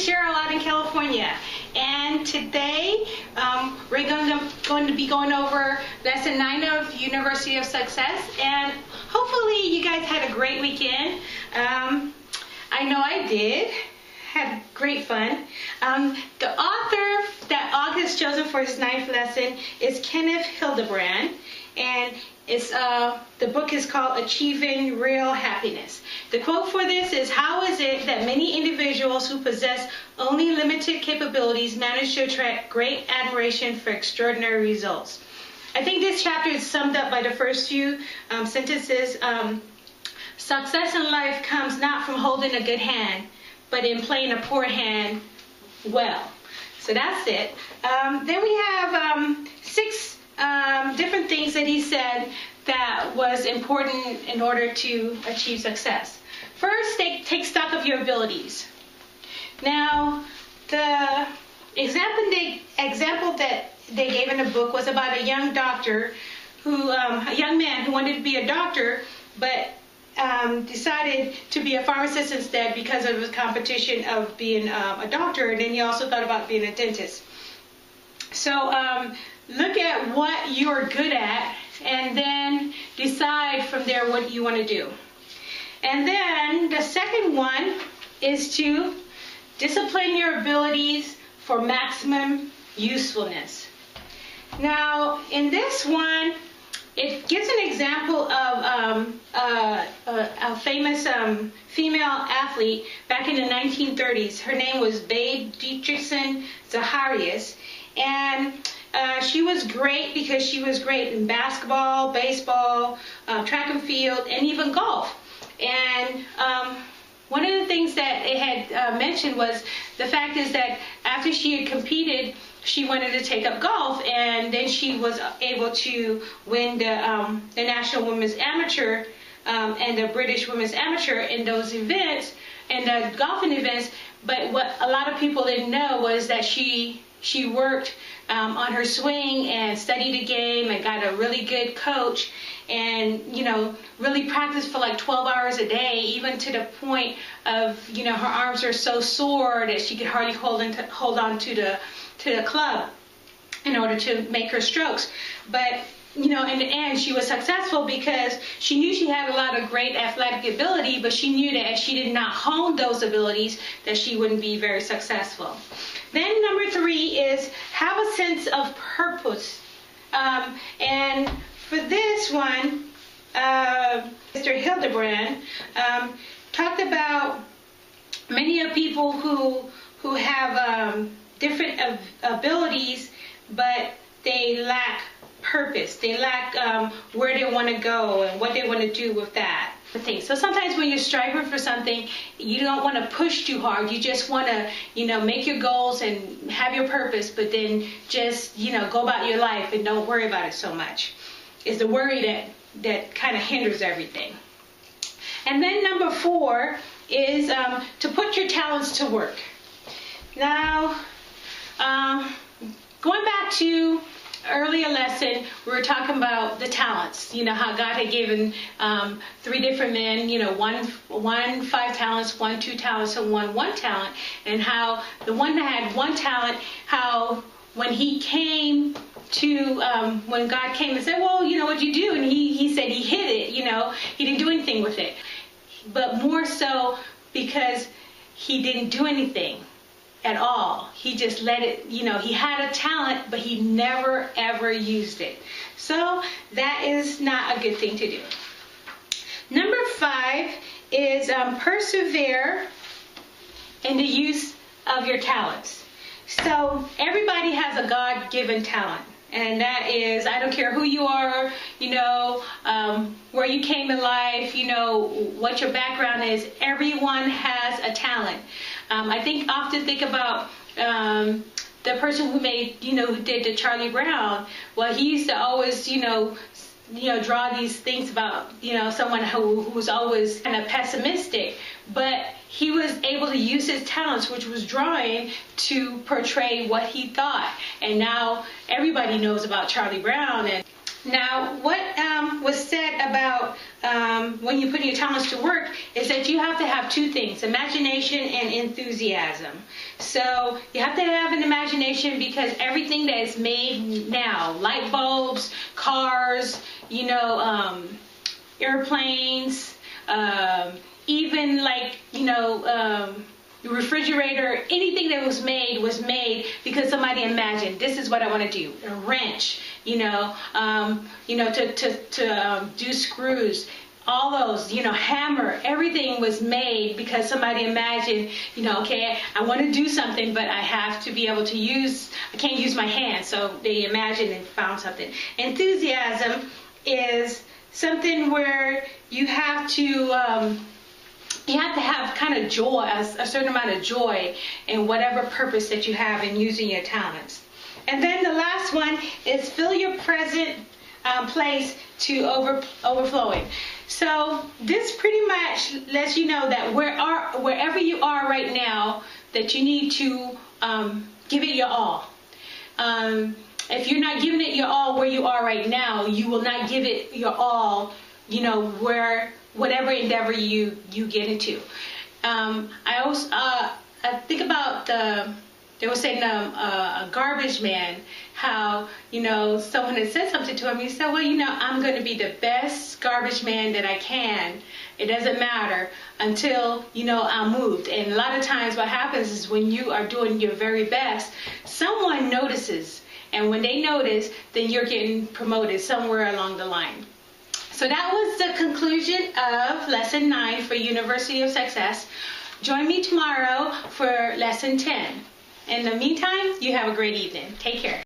is Cheryl out in California, and today we're going to be going over lesson 9 of University of Success, and hopefully you guys had a great weekend. I know I did. Had great fun. The author that Og has chosen for his 9th lesson is Kenneth Hildebrand, and the book is called Achieving Real Happiness. The quote for this is, "How is it that many individuals who possess only limited capabilities manage to attract great admiration for extraordinary results?" I think this chapter is summed up by the first few sentences. Success in life comes not from holding a good hand, but in playing a poor hand well. So that's it. Then we have 6 different things that he said that was important in order to achieve success. First, take stock of your abilities. Now, the example that they gave in the book was about a young doctor a young man who wanted to be a doctor, but decided to be a pharmacist instead because of the competition of being a doctor, and then he also thought about being a dentist. So look at what you're good at and then decide from there what you want to do. And then the second one is to discipline your abilities for maximum usefulness. Now, in this one, it gives an example of a famous female athlete back in the 1930s. Her name was Babe Dietrichson Zacharias, and she was great because she was great in basketball, baseball, track and field, and even golf. And one of the things that it had mentioned was the fact is that after she had competed, she wanted to take up golf, and then she was able to win the National Women's Amateur and the British Women's Amateur in those events, and the golfing events. But what a lot of people didn't know was that she worked on her swing and studied the game and got a really good coach, and really practiced for like 12 hours a day, even to the point of her arms are so sore that she could hardly hold on to the club in order to make her strokes. But in the end, she was successful because she knew she had a lot of great athletic ability, but she knew that if she did not hone those abilities, that she wouldn't be very successful. Then number 3 is have a sense of purpose. And for this one, Mr. Hildebrand talked about many of people who have different abilities, but they lack purpose. They lack where they want to go and what they want to do with that. So sometimes when you're striving for something, you don't want to push too hard. You just want to, make your goals and have your purpose, but then just, go about your life and don't worry about it so much. It's the worry that kind of hinders everything. And then number 4 is to put your talents to work. Now, going back to earlier lesson, we were talking about the talents. How God had given 3 different men, one 5 talents, one 2 talents, and one 1 talent, and how the one that had 1 talent, how when he came to, when God came and said, well, what'd you do? And he said he hid it, he didn't do anything with it. But more so because he didn't do anything at all. He just let it, he had a talent, but he never ever used it. So that is not a good thing to do. Number 5 is persevere in the use of your talents. So everybody has a God-given talent. And that is, I don't care who you are, where you came in life, what your background is, everyone has a talent. I often think about the person who who did the Charlie Brown. Well, he used to always, draw these things about, someone who was always kind of pessimistic, but he was able to use his talents, which was drawing, to portray what he thought. And now everybody knows about Charlie Brown. And now what was said about when you put your talents to work is that you have to have two things, imagination and enthusiasm. So you have to have an imagination because everything that is made now, light bulbs, cars, airplanes, even like, the refrigerator, anything that was made because somebody imagined, this is what I want to do. A wrench, to do screws, all those, hammer, everything was made because somebody imagined, okay, I want to do something, but I have to be able to I can't use my hands, so they imagined and found something. Enthusiasm is something where you have to have kind of joy, a certain amount of joy in whatever purpose that you have in using your talents. And then the last one is fill your present place to overflowing. So this pretty much lets you know that wherever you are right now, that you need to give it your all. If you're not giving it your all where you are right now, you will not give it your all, whatever endeavor you get into. I also I think about they were saying a garbage man, how someone had said something to him. He said, well, I'm going to be the best garbage man that I can. It doesn't matter until I'm moved. And a lot of times what happens is when you are doing your very best, someone notices, and when they notice, then you're getting promoted somewhere along the line. So that was the conclusion of Lesson 9 for University of Success. Join me tomorrow for Lesson 10. In the meantime, you have a great evening. Take care.